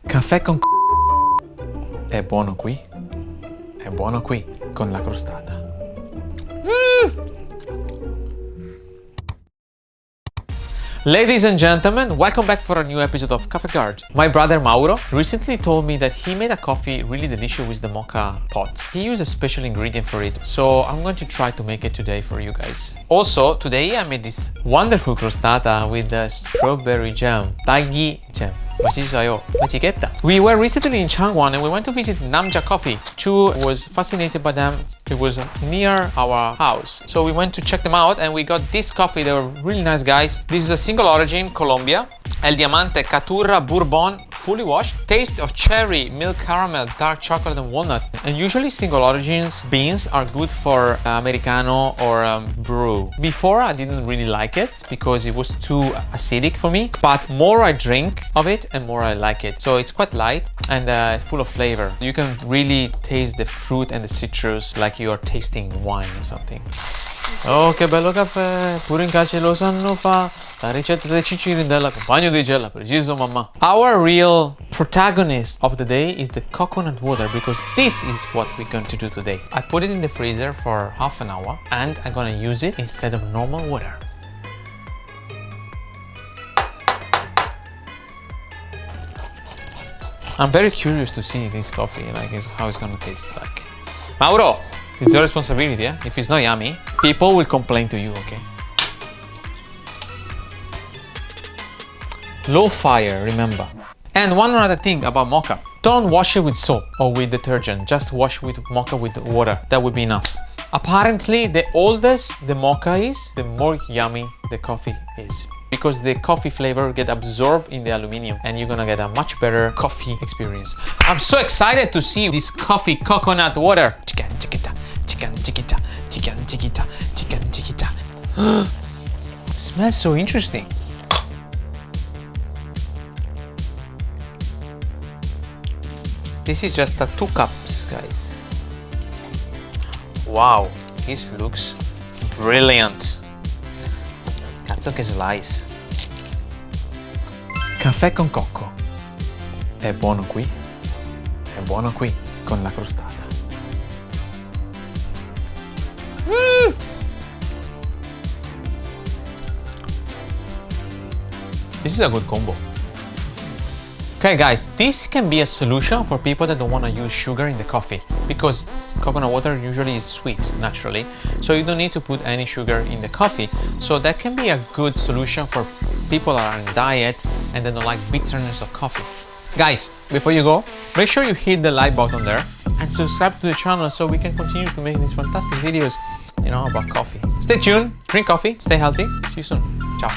Caffè con è buono qui con la crostata. Ladies and gentlemen, welcome back for a new episode of Kaffegaard. My brother Mauro recently told me that he made a coffee really delicious with the mocha pot. He used a special ingredient for it, so I'm going to try to make it today for you guys. Also, today I made this wonderful crostata with the strawberry jam, 딸기 jam. 맛있어요. 맛있겠다. We were recently in Changwon and we went to visit Namja Coffee. Chu was fascinated by them. It was near our house. So we went to check them out and we got this coffee. They were really nice guys. This is a single origin, Colombia. El Diamante Caturra Bourbon, fully washed. Taste of cherry, milk caramel, dark chocolate and walnut. And usually single origins beans are good for Americano or brew. Before I didn't really like it because it was too acidic for me. But more I drink of it and more I like it. So it's quite light and full of flavor. You can really taste the fruit and the citrus like you are tasting wine or something. Oh, che bello caffè! Pure in calce lo sanno fa. La ricetta dei ciccirini della compagno di gela, preciso mamma. Our real protagonist of the day is the coconut water because this is what we're going to do today. I put it in the freezer for half an hour and I'm gonna use it instead of normal water. I'm very curious to see this coffee, like how it's gonna taste like. Mauro, it's your responsibility, eh? If it's not yummy, people will complain to you, okay? Low fire, remember. And one other thing about mocha. Don't wash it with soap or with detergent. Just wash with mocha with water. That would be enough. Apparently, the oldest the mocha is, the more yummy the coffee is. Because the coffee flavor get absorbed in the aluminum and you're gonna get a much better coffee experience. I'm so excited to see this coffee coconut water. Chicken chiquita, chicken chiquita, chicken chiquita, chicken chiquita. Smells so interesting. This is just 2 cups, guys. Wow, this looks brilliant. Cazzo che slice. Caffè con cocco. È buono qui con la crostata. This is a good combo. Okay guys, this can be a solution for people that don't want to use sugar in the coffee because coconut water usually is sweet naturally, so you don't need to put any sugar in the coffee. So that can be a good solution for people that are on diet and they don't like bitterness of coffee. Guys, before you go, make sure you hit the like button there and subscribe to the channel so we can continue to make these fantastic videos, about coffee. Stay tuned, drink coffee, stay healthy. See you soon. Ciao.